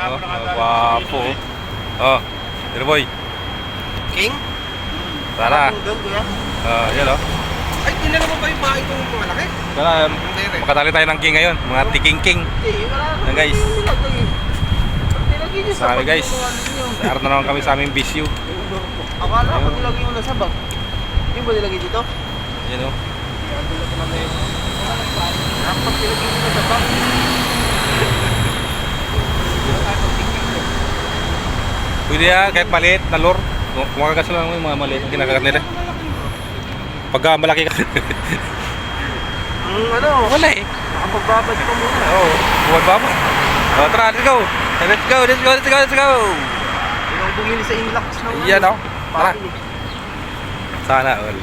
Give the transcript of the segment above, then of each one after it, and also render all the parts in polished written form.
Oh, wapo. Oh, Jeriboy. King? Tara. Doon, kuya. Yan o. Ay, tinala mo ba yung bahay kong malaki? Tara, makatali tayo ng king ngayon. Mga tiking-king. Hindi, wala. Yan guys. Nilagay niyo sa Sabi bag guys, yung ano niyo. Saan na naman kami sa aming bisyo. Akala ko nilagay mo na sa bag. Yung ba nilagay dito? Yan o. Dapat nilagay mo na sa bag. Pwede yan, kahit maliit na lure. Kumakagas lang yung mga maliit. Kinakagat nila. Pagka malaki ka. Ano? Wala eh. Nakapagbabad ka muna. Oo, buwan ba mo? Tara, let's go. Let's go, let's go, let's go, let's go. Yun ang bumili sa Inlax ng Yan o. Tara. package. Sana all.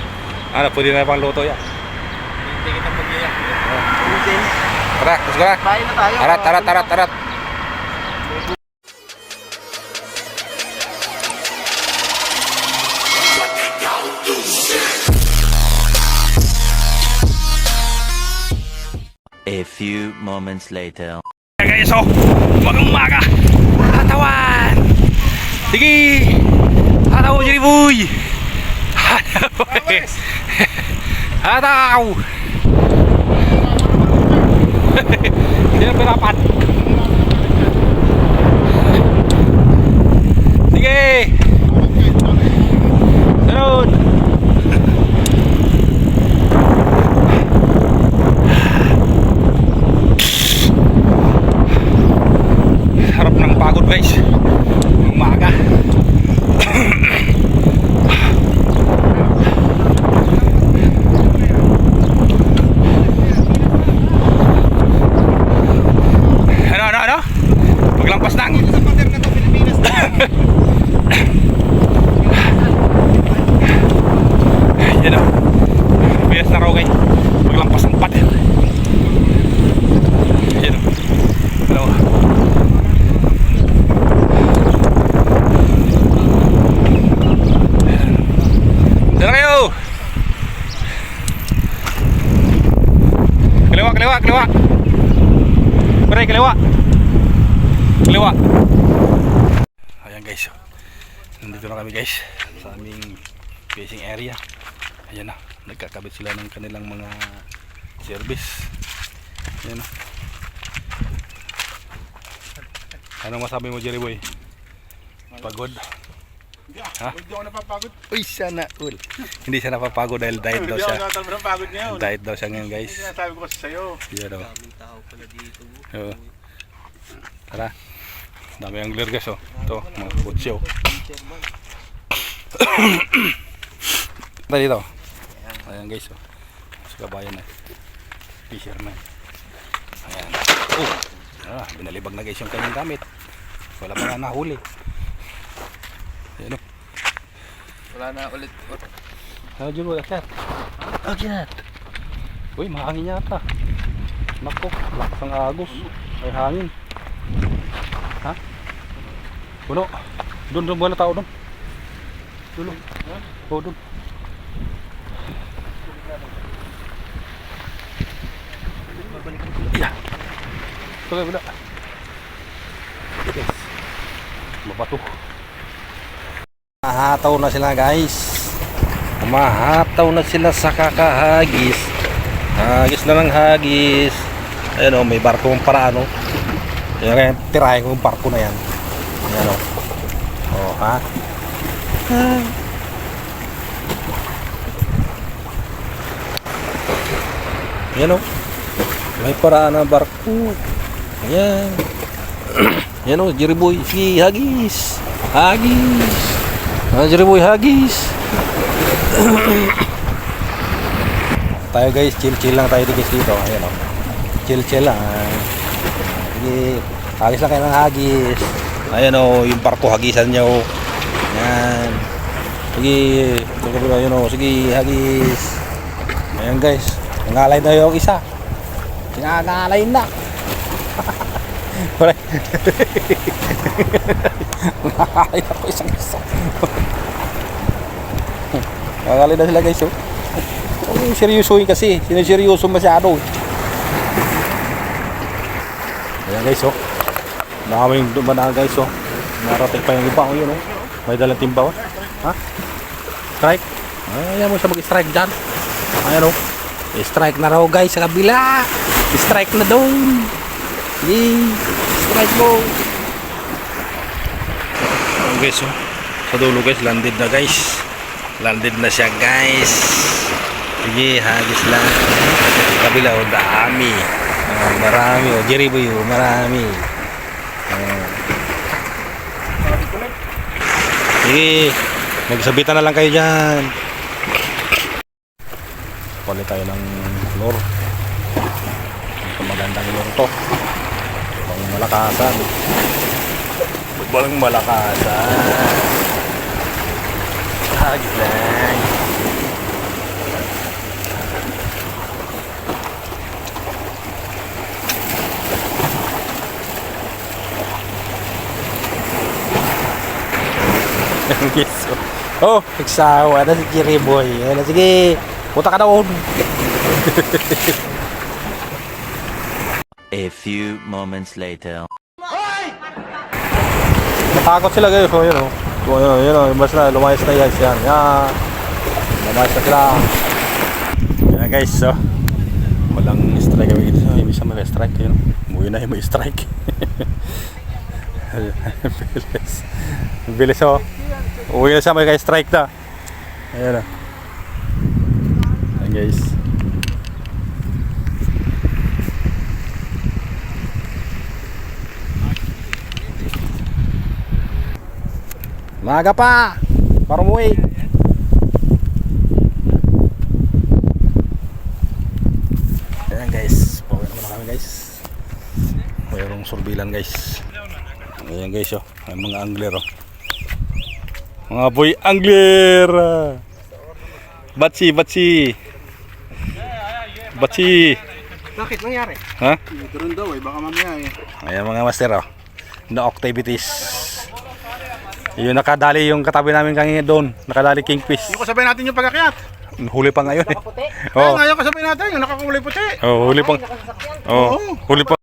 Ano, pwede na pang luto yan. Hindi kita pag-iyak. Tara, let's go na. Bahay na tayo. Tarat, tarat, tarat, tarat. A few moments later. Guys, so, umagang umaga. Hatawan. Sige. Hataw, Jeriboy. Hataw. Hataw. Sino pinapat? Sige. Sunod. Harap ng pagod guys. Umaga. Ano? Paglampas lang. Yan o. Bias na raw guys. Paglampas ng pader. Yan o. Hello. Dala kayo. Kaliwa. Pare, kaliwa. Ayan guys. Nandito na kami guys sa aming fishing area. Ayan na. Nagkakabit sila ng kanilang mga service. Ayan na. Anong masabi mo, Jeriboy? Pagod? Ha? Hindi ako napapagod. Uy, sana all. Hindi siya napapagod dahil diet daw Hindi siya. ako napapagod ngayon. Diet daw siya ngayon guys. Sinasabi ko kasi sa'yo. Yan o. Daming tao pala dito. Oo. Tara. Dami ang angler guys oh. Ito, mga kutsyo. Tara dito. Ayan guys oh. Sa kabayan na. Fisherman. Ayan. Binalibag na guys yung kanyang gamit. Wala pa nga nahuli. Ayan oh. Wala na ulit. Ano dyan mo? Akyat. Akyat. Uy, mahangin yata. Nako, lakas ang agos. Ay hangin. Ha? Puno. Doon wala tao doon. Doon. Oh, doon. Yeah. Ito kayo, wala. Yes. Mabato. Mahataw na sila guys. Mahataw na sila sa kakahagis. Hagis na ng hagis. Ayan o, may barko ng paraan o. Ayan, tirahin ko yung barko na yan. Ayan o. O, ha? Ayan o. May paraan ng barko. Ayan. Ayan o, Jeriboy. Sige, hagis. Hagis. Jeriboy, hagis. Tayo guys, chill lang tayo dito. Ayan o. Chill lang. Sige, hagis lang kayo ng hagis. Ayan o, yung barko hagisan nyo. Ayan. Sige, ayan o, sige, hagis. Ayan guys, nangalay na yung isa. Nangalay na. Nangalay na po isang isa. Nangalay na sila guys o. Huwag seryosohin kasi, siniseryoso masyado. Ayan guys oh. Daming dumadaan guys oh. Narating pa yung iba oh, yun oh. May dalang timba oh. Ha? Strike? Ayan mo siya mag-strike dyan. Ayan oh. Strike na raw guys sa kabila. Strike na doon. Sige. Strike mo. Ayan guys oh. Sa dulo guys, landed na guys. Landed na siya guys. Sige, hagis lang. Kabila oh, dami. Marami oh. Jerry boy oh, marami. Sige, magsabitan na lang kayo dyan. Kulit tayo ng lure. Ito magandang lure to. Pang malakasan. Walang malakasan. Hagis lang. Yes. Oh, nagsawa na si Jerry boy. Ayan, sige, punta ka doon. A few moments later. Natakot sila guys. Oh, yun oh. Oh, yun oh. Basta lumayas na guys yan. Yan. Lumayas na sila. Yan guys. So, walang strike kami dito. Ibig sa may strike. Yun. Umuwi na yung may strike. Bilis. Bilis oh. Uwi na siya, may strike na. Ayan o. Ayan guys. Maaga pa! Para umuwi. Ayan guys. Pauwi naman na kami guys. Mayroong surbilan guys. Ayan guys oh. Ayan mga angler oh. Mga boy angler. Batsi. Bakit? Nangyari? Ha? Meron daw eh, baka mamaya eh. Ayan mga master oh. No activities. Yung nakadali yung katabi namin kanina doon. Nakadali kingfish. Yung kasabay natin yung pag-akyat. Huli pa ngayon eh. Puti. Oh. Oh. Ngayon kasabay natin yung nakakulay puti. Oh, huli pa. Oh, huli pa.